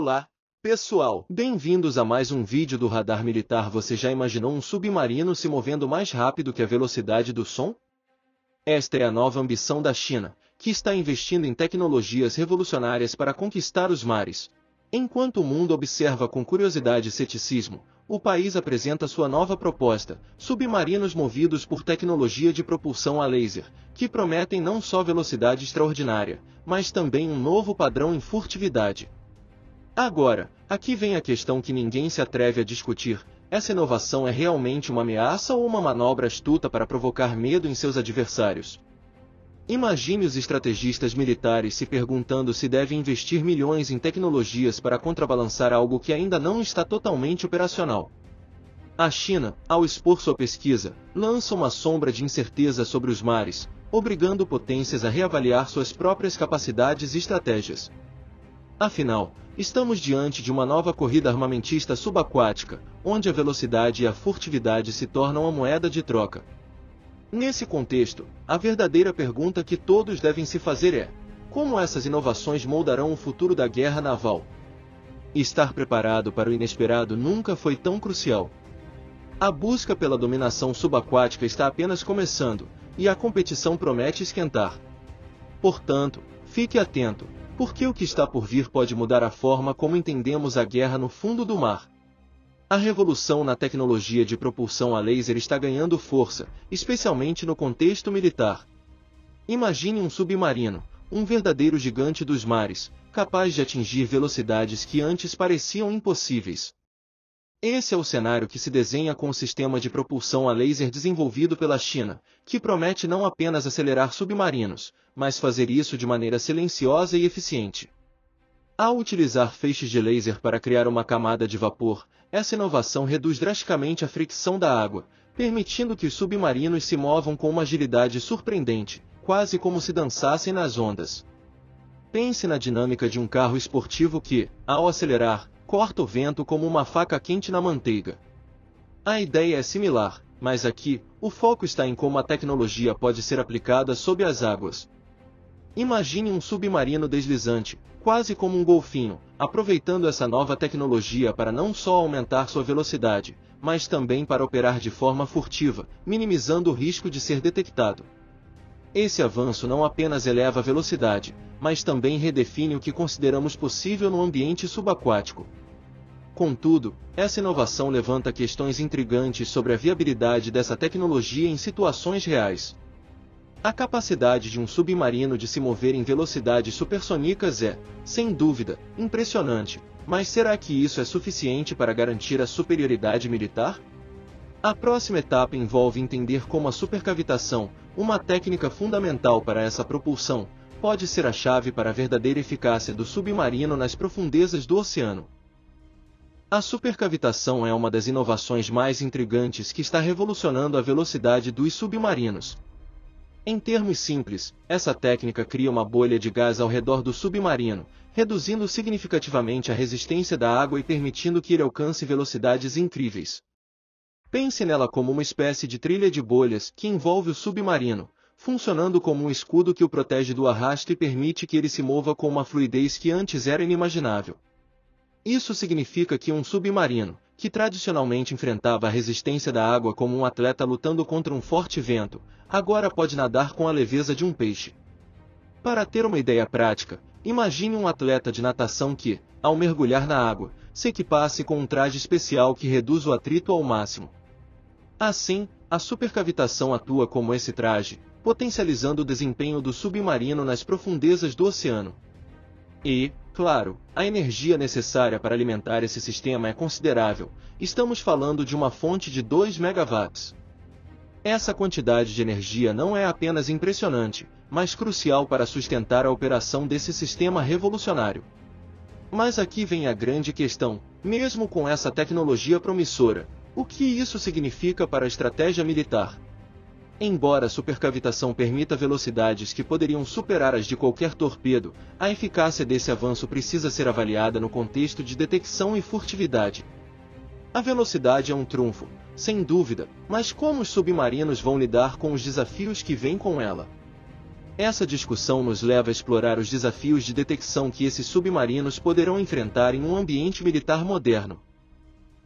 Olá, pessoal! Bem-vindos a mais um vídeo do Radar Militar. Você já imaginou um submarino se movendo mais rápido que a velocidade do som? Esta é a nova ambição da China, que está investindo em tecnologias revolucionárias para conquistar os mares. Enquanto o mundo observa com curiosidade e ceticismo, o país apresenta sua nova proposta, submarinos movidos por tecnologia de propulsão a laser, que prometem não só velocidade extraordinária, mas também um novo padrão em furtividade. Agora, aqui vem a questão que ninguém se atreve a discutir: essa inovação é realmente uma ameaça ou uma manobra astuta para provocar medo em seus adversários? Imagine os estrategistas militares se perguntando se devem investir milhões em tecnologias para contrabalançar algo que ainda não está totalmente operacional. A China, ao expor sua pesquisa, lança uma sombra de incerteza sobre os mares, obrigando potências a reavaliar suas próprias capacidades e estratégias. Afinal, estamos diante de uma nova corrida armamentista subaquática, onde a velocidade e a furtividade se tornam a moeda de troca. Nesse contexto, a verdadeira pergunta que todos devem se fazer é: como essas inovações moldarão o futuro da guerra naval? Estar preparado para o inesperado nunca foi tão crucial. A busca pela dominação subaquática está apenas começando, e a competição promete esquentar. Portanto, fique atento, porque o que está por vir pode mudar a forma como entendemos a guerra no fundo do mar. A revolução na tecnologia de propulsão a laser está ganhando força, especialmente no contexto militar. Imagine um submarino, um verdadeiro gigante dos mares, capaz de atingir velocidades que antes pareciam impossíveis. Esse é o cenário que se desenha com o sistema de propulsão a laser desenvolvido pela China, que promete não apenas acelerar submarinos, mas fazer isso de maneira silenciosa e eficiente. Ao utilizar feixes de laser para criar uma camada de vapor, essa inovação reduz drasticamente a fricção da água, permitindo que os submarinos se movam com uma agilidade surpreendente, quase como se dançassem nas ondas. Pense na dinâmica de um carro esportivo que, ao acelerar, corta o vento como uma faca quente na manteiga. A ideia é similar, mas aqui, o foco está em como a tecnologia pode ser aplicada sob as águas. Imagine um submarino deslizante, quase como um golfinho, aproveitando essa nova tecnologia para não só aumentar sua velocidade, mas também para operar de forma furtiva, minimizando o risco de ser detectado. Esse avanço não apenas eleva a velocidade, mas também redefine o que consideramos possível no ambiente subaquático. Contudo, essa inovação levanta questões intrigantes sobre a viabilidade dessa tecnologia em situações reais. A capacidade de um submarino de se mover em velocidades supersônicas é, sem dúvida, impressionante, mas será que isso é suficiente para garantir a superioridade militar? A próxima etapa envolve entender como a supercavitação, uma técnica fundamental para essa propulsão, pode ser a chave para a verdadeira eficácia do submarino nas profundezas do oceano. A supercavitação é uma das inovações mais intrigantes que está revolucionando a velocidade dos submarinos. Em termos simples, essa técnica cria uma bolha de gás ao redor do submarino, reduzindo significativamente a resistência da água e permitindo que ele alcance velocidades incríveis. Pense nela como uma espécie de trilha de bolhas que envolve o submarino, funcionando como um escudo que o protege do arrasto e permite que ele se mova com uma fluidez que antes era inimaginável. Isso significa que um submarino, que tradicionalmente enfrentava a resistência da água como um atleta lutando contra um forte vento, agora pode nadar com a leveza de um peixe. Para ter uma ideia prática, imagine um atleta de natação que, ao mergulhar na água, se equipasse com um traje especial que reduz o atrito ao máximo. Assim, a supercavitação atua como esse traje, potencializando o desempenho do submarino nas profundezas do oceano. E, claro, a energia necessária para alimentar esse sistema é considerável. Estamos falando de uma fonte de 2 megawatts. Essa quantidade de energia não é apenas impressionante, mas crucial para sustentar a operação desse sistema revolucionário. Mas aqui vem a grande questão: mesmo com essa tecnologia promissora, o que isso significa para a estratégia militar? Embora a supercavitação permita velocidades que poderiam superar as de qualquer torpedo, a eficácia desse avanço precisa ser avaliada no contexto de detecção e furtividade. A velocidade é um trunfo, sem dúvida, mas como os submarinos vão lidar com os desafios que vêm com ela? Essa discussão nos leva a explorar os desafios de detecção que esses submarinos poderão enfrentar em um ambiente militar moderno.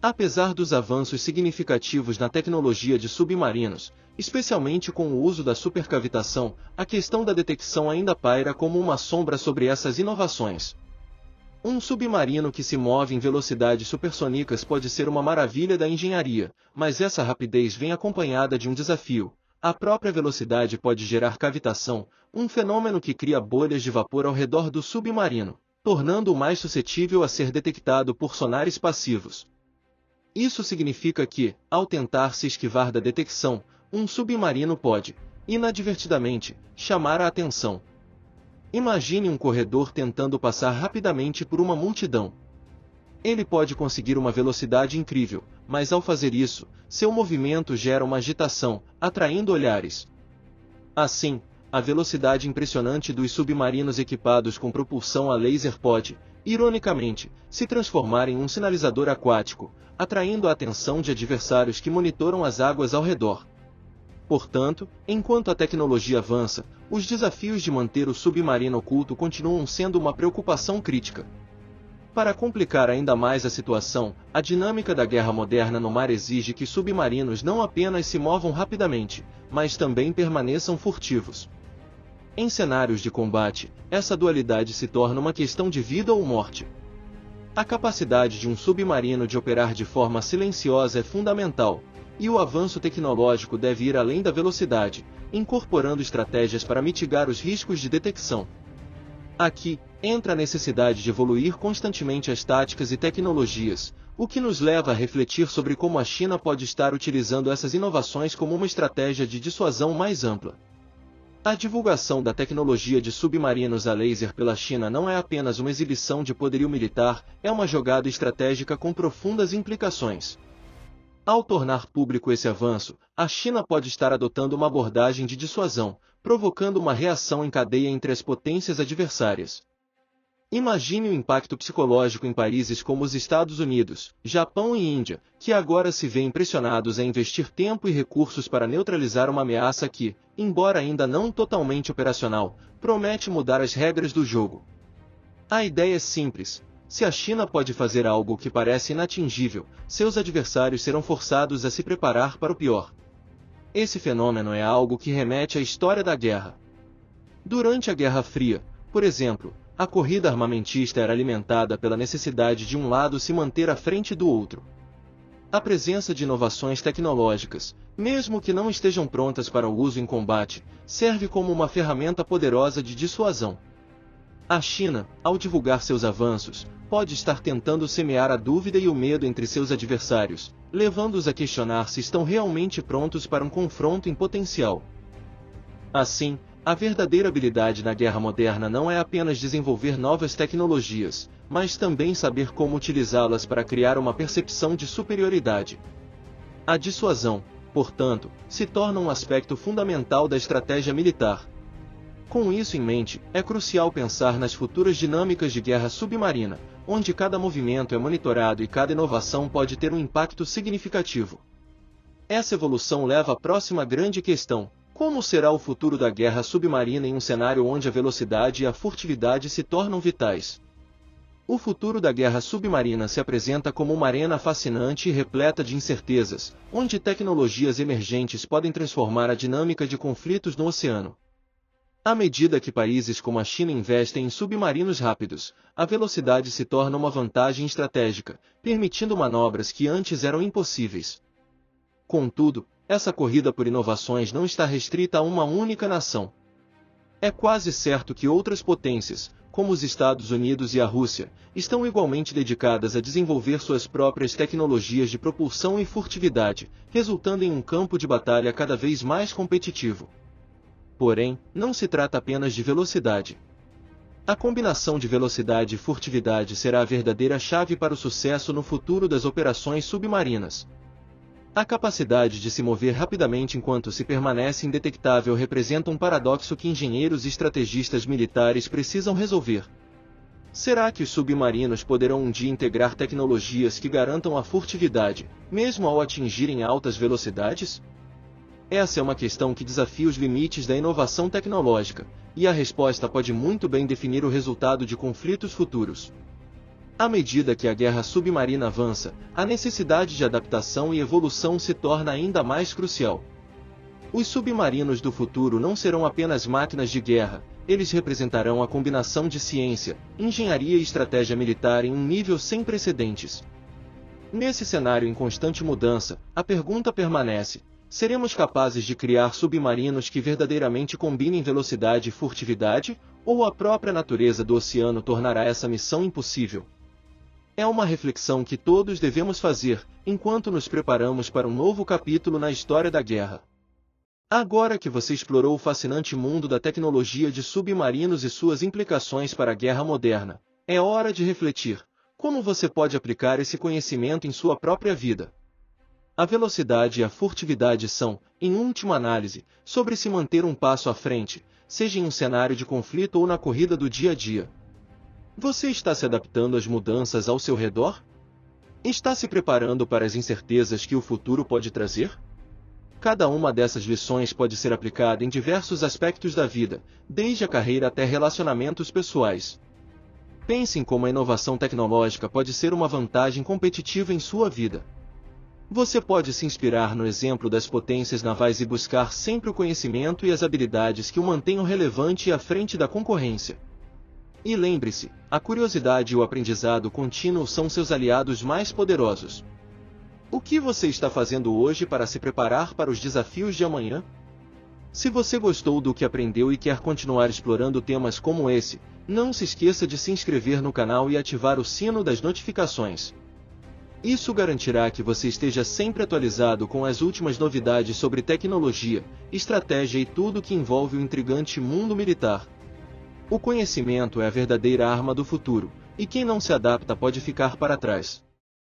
Apesar dos avanços significativos na tecnologia de submarinos, especialmente com o uso da supercavitação, a questão da detecção ainda paira como uma sombra sobre essas inovações. Um submarino que se move em velocidades supersônicas pode ser uma maravilha da engenharia, mas essa rapidez vem acompanhada de um desafio. A própria velocidade pode gerar cavitação, um fenômeno que cria bolhas de vapor ao redor do submarino, tornando-o mais suscetível a ser detectado por sonares passivos. Isso significa que, ao tentar se esquivar da detecção, um submarino pode, inadvertidamente, chamar a atenção. Imagine um corredor tentando passar rapidamente por uma multidão. Ele pode conseguir uma velocidade incrível, mas ao fazer isso, seu movimento gera uma agitação, atraindo olhares. Assim, a velocidade impressionante dos submarinos equipados com propulsão a laser pode, ironicamente, se transformar em um sinalizador aquático, atraindo a atenção de adversários que monitoram as águas ao redor. Portanto, enquanto a tecnologia avança, os desafios de manter o submarino oculto continuam sendo uma preocupação crítica. Para complicar ainda mais a situação, a dinâmica da guerra moderna no mar exige que submarinos não apenas se movam rapidamente, mas também permaneçam furtivos. Em cenários de combate, essa dualidade se torna uma questão de vida ou morte. A capacidade de um submarino de operar de forma silenciosa é fundamental, e o avanço tecnológico deve ir além da velocidade, incorporando estratégias para mitigar os riscos de detecção. Aqui, entra a necessidade de evoluir constantemente as táticas e tecnologias, o que nos leva a refletir sobre como a China pode estar utilizando essas inovações como uma estratégia de dissuasão mais ampla. A divulgação da tecnologia de submarinos a laser pela China não é apenas uma exibição de poderio militar, é uma jogada estratégica com profundas implicações. Ao tornar público esse avanço, a China pode estar adotando uma abordagem de dissuasão, provocando uma reação em cadeia entre as potências adversárias. Imagine o impacto psicológico em países como os Estados Unidos, Japão e Índia, que agora se veem pressionados a investir tempo e recursos para neutralizar uma ameaça que, embora ainda não totalmente operacional, promete mudar as regras do jogo. A ideia é simples. Se a China pode fazer algo que parece inatingível, seus adversários serão forçados a se preparar para o pior. Esse fenômeno é algo que remete à história da guerra. Durante a Guerra Fria, por exemplo, a corrida armamentista era alimentada pela necessidade de um lado se manter à frente do outro. A presença de inovações tecnológicas, mesmo que não estejam prontas para o uso em combate, serve como uma ferramenta poderosa de dissuasão. A China, ao divulgar seus avanços, pode estar tentando semear a dúvida e o medo entre seus adversários, levando-os a questionar se estão realmente prontos para um confronto em potencial. Assim, a verdadeira habilidade na guerra moderna não é apenas desenvolver novas tecnologias, mas também saber como utilizá-las para criar uma percepção de superioridade. A dissuasão, portanto, se torna um aspecto fundamental da estratégia militar. Com isso em mente, é crucial pensar nas futuras dinâmicas de guerra submarina, onde cada movimento é monitorado e cada inovação pode ter um impacto significativo. Essa evolução leva à próxima grande questão: como será o futuro da guerra submarina em um cenário onde a velocidade e a furtividade se tornam vitais? O futuro da guerra submarina se apresenta como uma arena fascinante e repleta de incertezas, onde tecnologias emergentes podem transformar a dinâmica de conflitos no oceano. À medida que países como a China investem em submarinos rápidos, a velocidade se torna uma vantagem estratégica, permitindo manobras que antes eram impossíveis. Contudo, essa corrida por inovações não está restrita a uma única nação. É quase certo que outras potências, como os Estados Unidos e a Rússia, estão igualmente dedicadas a desenvolver suas próprias tecnologias de propulsão e furtividade, resultando em um campo de batalha cada vez mais competitivo. Porém, não se trata apenas de velocidade. A combinação de velocidade e furtividade será a verdadeira chave para o sucesso no futuro das operações submarinas. A capacidade de se mover rapidamente enquanto se permanece indetectável representa um paradoxo que engenheiros e estrategistas militares precisam resolver. Será que os submarinos poderão um dia integrar tecnologias que garantam a furtividade, mesmo ao atingirem altas velocidades? Essa é uma questão que desafia os limites da inovação tecnológica, e a resposta pode muito bem definir o resultado de conflitos futuros. À medida que a guerra submarina avança, a necessidade de adaptação e evolução se torna ainda mais crucial. Os submarinos do futuro não serão apenas máquinas de guerra, eles representarão a combinação de ciência, engenharia e estratégia militar em um nível sem precedentes. Nesse cenário em constante mudança, a pergunta permanece: seremos capazes de criar submarinos que verdadeiramente combinem velocidade e furtividade, ou a própria natureza do oceano tornará essa missão impossível? É uma reflexão que todos devemos fazer, enquanto nos preparamos para um novo capítulo na história da guerra. Agora que você explorou o fascinante mundo da tecnologia de submarinos e suas implicações para a guerra moderna, é hora de refletir: como você pode aplicar esse conhecimento em sua própria vida? A velocidade e a furtividade são, em última análise, sobre se manter um passo à frente, seja em um cenário de conflito ou na corrida do dia a dia. Você está se adaptando às mudanças ao seu redor? Está se preparando para as incertezas que o futuro pode trazer? Cada uma dessas lições pode ser aplicada em diversos aspectos da vida, desde a carreira até relacionamentos pessoais. Pense em como a inovação tecnológica pode ser uma vantagem competitiva em sua vida. Você pode se inspirar no exemplo das potências navais e buscar sempre o conhecimento e as habilidades que o mantenham relevante e à frente da concorrência. E lembre-se, a curiosidade e o aprendizado contínuo são seus aliados mais poderosos. O que você está fazendo hoje para se preparar para os desafios de amanhã? Se você gostou do que aprendeu e quer continuar explorando temas como esse, não se esqueça de se inscrever no canal e ativar o sino das notificações. Isso garantirá que você esteja sempre atualizado com as últimas novidades sobre tecnologia, estratégia e tudo que envolve o intrigante mundo militar. O conhecimento é a verdadeira arma do futuro, e quem não se adapta pode ficar para trás.